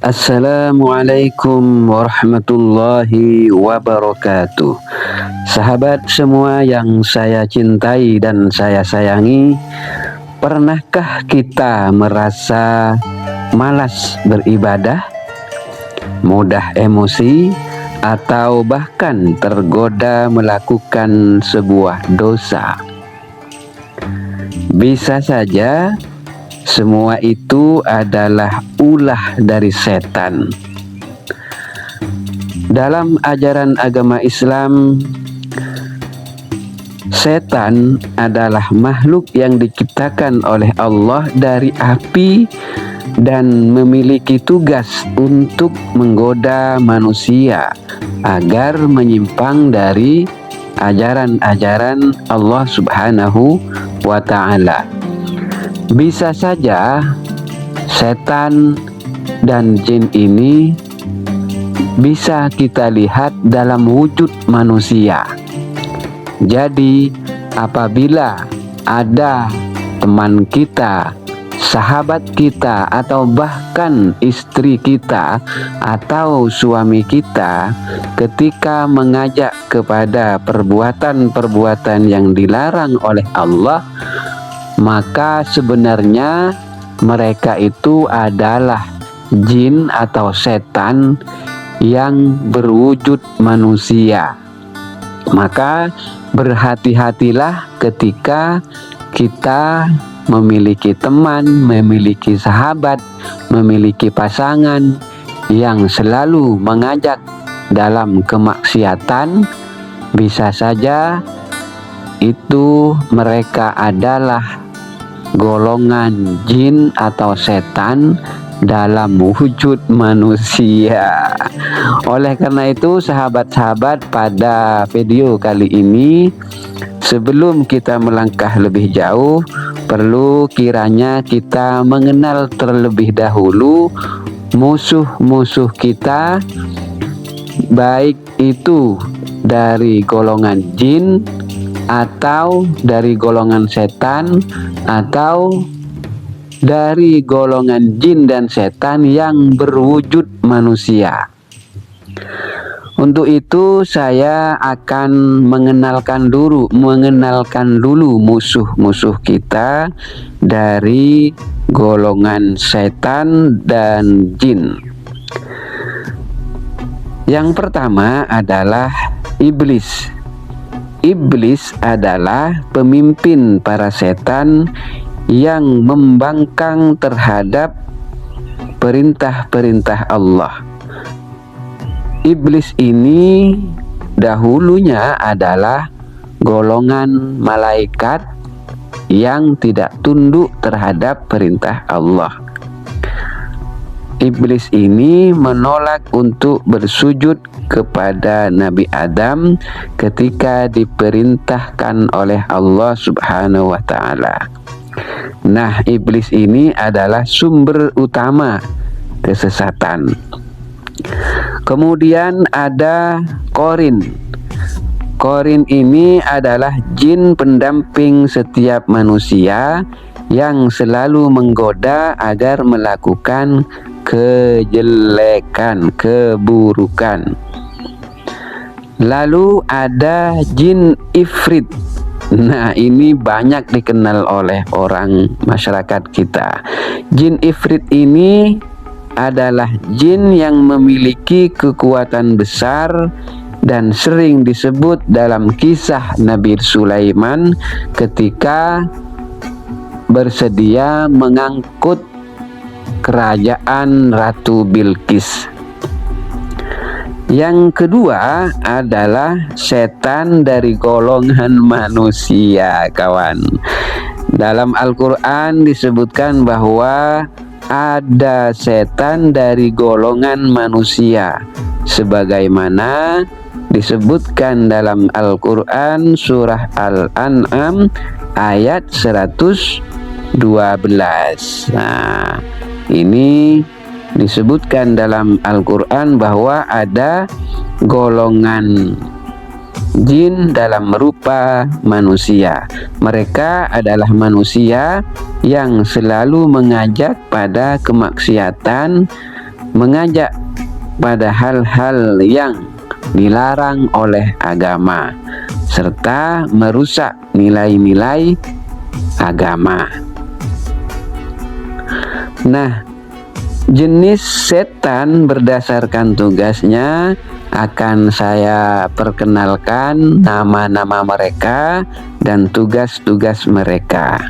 Assalamualaikum warahmatullahi wabarakatuh. Sahabat semua yang saya cintai dan saya sayangi, pernahkah kita merasa malas beribadah, mudah emosi, atau bahkan tergoda melakukan sebuah dosa? Bisa saja semua itu adalah ulah dari setan. Dalam ajaran agama Islam, setan adalah makhluk yang diciptakan oleh Allah dari api dan memiliki tugas untuk menggoda manusia agar menyimpang dari ajaran-ajaran Allah Subhanahu wa Ta'ala. Bisa saja setan dan jin ini bisa kita lihat dalam wujud manusia. Jadi apabila ada teman kita, sahabat kita, atau bahkan istri kita atau suami kita ketika mengajak kepada perbuatan-perbuatan yang dilarang oleh Allah, maka sebenarnya mereka itu adalah jin atau setan yang berwujud manusia. Maka berhati-hatilah ketika kita memiliki teman, memiliki sahabat, memiliki pasangan yang selalu mengajak dalam kemaksiatan. Bisa saja itu mereka adalah golongan jin atau setan dalam wujud manusia. Oleh karena itu, sahabat-sahabat, pada video kali ini, sebelum kita melangkah lebih jauh, perlu kiranya kita mengenal terlebih dahulu musuh-musuh kita, baik itu dari golongan jin atau dari golongan setan atau dari golongan jin dan setan yang berwujud manusia. Untuk itu saya akan mengenalkan dulu musuh-musuh kita dari golongan setan dan jin. Yang pertama adalah iblis. Iblis adalah pemimpin para setan yang membangkang terhadap perintah-perintah Allah. Iblis ini dahulunya adalah golongan malaikat yang tidak tunduk terhadap perintah Allah. Iblis ini menolak untuk bersujud kepada Nabi Adam ketika diperintahkan oleh Allah Subhanahu wa Ta'ala. Nah, iblis ini adalah sumber utama kesesatan. Kemudian ada Korin. Korin ini adalah jin pendamping setiap manusia yang selalu menggoda agar melakukan kejelekan, keburukan. Lalu ada jin ifrit. Nah, ini banyak dikenal oleh orang masyarakat kita. Jin ifrit ini adalah jin yang memiliki kekuatan besar dan sering disebut dalam kisah Nabi Sulaiman ketika bersedia mengangkut kerajaan Ratu Bilqis. Yang kedua adalah setan dari golongan manusia, kawan. Dalam Al-Quran disebutkan bahwa ada setan dari golongan manusia, sebagaimana disebutkan dalam Al-Quran surah Al-An'am ayat 112. Nah, ini disebutkan dalam Al-Quran bahwa ada golongan jin dalam rupa manusia. Mereka adalah manusia yang selalu mengajak pada kemaksiatan mengajak pada hal-hal yang dilarang oleh agama, serta merusak nilai-nilai agama. Nah, jenis setan berdasarkan tugasnya akan saya perkenalkan nama-nama mereka dan tugas-tugas mereka.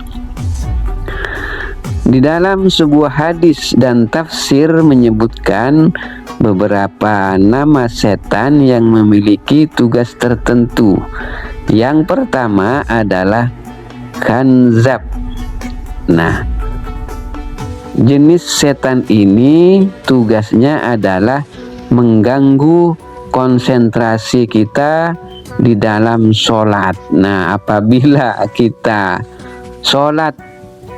Di dalam sebuah hadis dan tafsir menyebutkan beberapa nama setan yang memiliki tugas tertentu. Yang pertama adalah khanzab. Nah, jenis setan ini tugasnya adalah mengganggu konsentrasi kita di dalam sholat. Nah, apabila kita sholat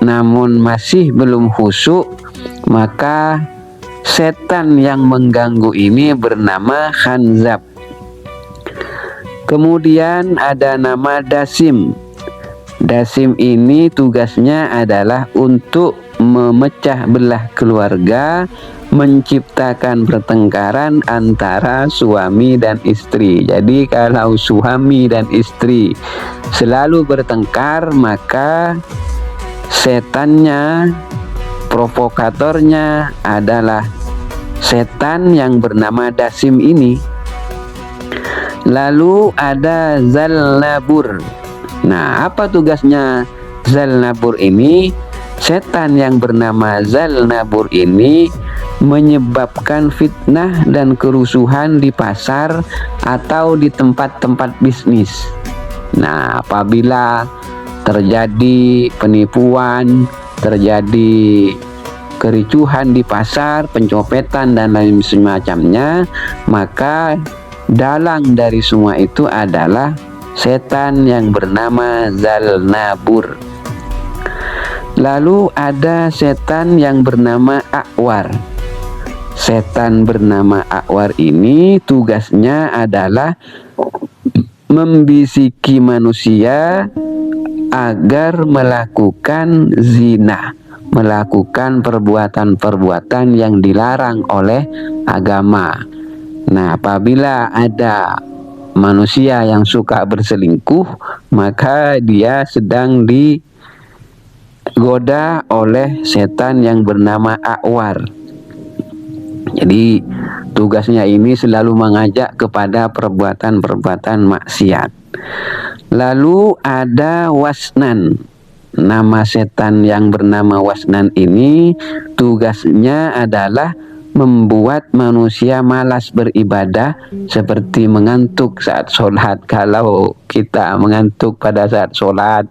namun masih belum khusyuk, maka setan yang mengganggu ini bernama khanzab. Kemudian ada nama dasim. Dasim ini tugasnya adalah untuk memecah belah keluarga, menciptakan pertengkaran antara suami dan istri. Jadi kalau suami dan istri selalu bertengkar, maka setannya, provokatornya adalah setan yang bernama dasim ini. Lalu ada zalnabur. Nah, apa tugasnya zalnabur ini? Setan yang bernama zalnabur ini menyebabkan fitnah dan kerusuhan di pasar atau di tempat-tempat bisnis. Nah, apabila terjadi penipuan, terjadi kericuhan di pasar, pencopetan dan lain semacamnya, maka dalang dari semua itu adalah setan yang bernama zalnabur. Lalu ada setan yang bernama akwar. Setan bernama akwar ini tugasnya adalah membisiki manusia agar melakukan zina, melakukan perbuatan-perbuatan yang dilarang oleh agama. Nah, apabila ada manusia yang suka berselingkuh, maka dia sedang digoda oleh setan yang bernama akwar. Jadi tugasnya ini selalu mengajak kepada perbuatan-perbuatan maksiat. Lalu ada wasnan. Nama setan yang bernama wasnan ini tugasnya adalah membuat manusia malas beribadah, seperti mengantuk saat sholat. Kalau kita mengantuk pada saat sholat,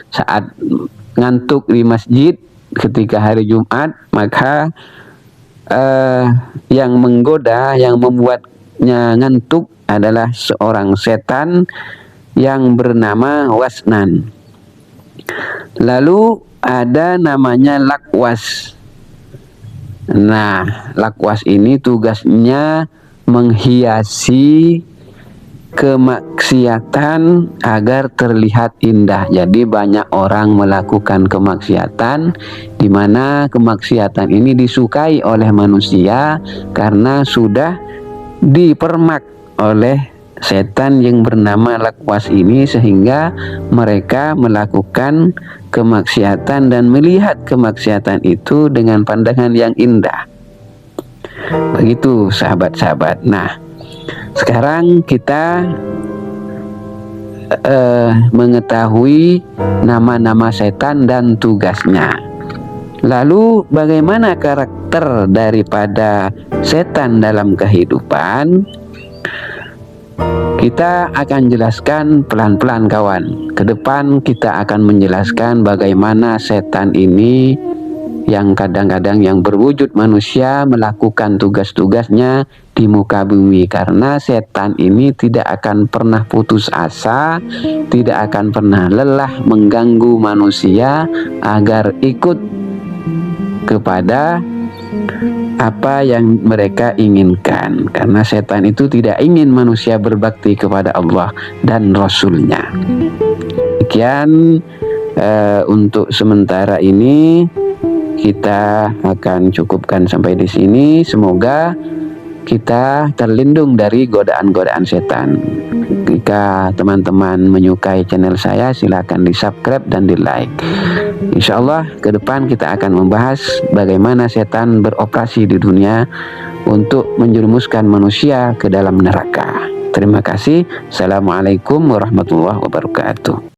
saat ngantuk di masjid ketika hari Jumat, maka yang menggoda, yang membuatnya ngantuk adalah seorang setan yang bernama wasnan. Lalu ada namanya lakwas. Nah, lakwas ini tugasnya menghiasi kemaksiatan agar terlihat indah. Jadi banyak orang melakukan kemaksiatan, di mana kemaksiatan ini disukai oleh manusia karena sudah dipermak oleh setan yang bernama lakwas ini, sehingga mereka melakukan kemaksiatan dan melihat kemaksiatan itu dengan pandangan yang indah. Begitu sahabat-sahabat. Nah, sekarang kita mengetahui nama-nama setan dan tugasnya. Lalu bagaimana karakter daripada setan dalam kehidupan? Kita akan jelaskan pelan-pelan kawan. Ke depan kita akan menjelaskan bagaimana setan ini yang kadang-kadang yang berwujud manusia melakukan tugas-tugasnya di muka bumi. Karena setan ini tidak akan pernah putus asa, tidak akan pernah lelah mengganggu manusia agar ikut kepada apa yang mereka inginkan, karena setan itu tidak ingin manusia berbakti kepada Allah dan Rasul-Nya. Demikian untuk sementara ini. kita akan cukupkan sampai di sini. Semoga kita terlindung dari godaan-godaan setan. Jika teman-teman menyukai channel saya, silakan di subscribe dan di like. Insya Allah ke depan kita akan membahas bagaimana setan beroperasi di dunia untuk menjerumuskan manusia ke dalam neraka. Terima kasih. Assalamualaikum warahmatullahi wabarakatuh.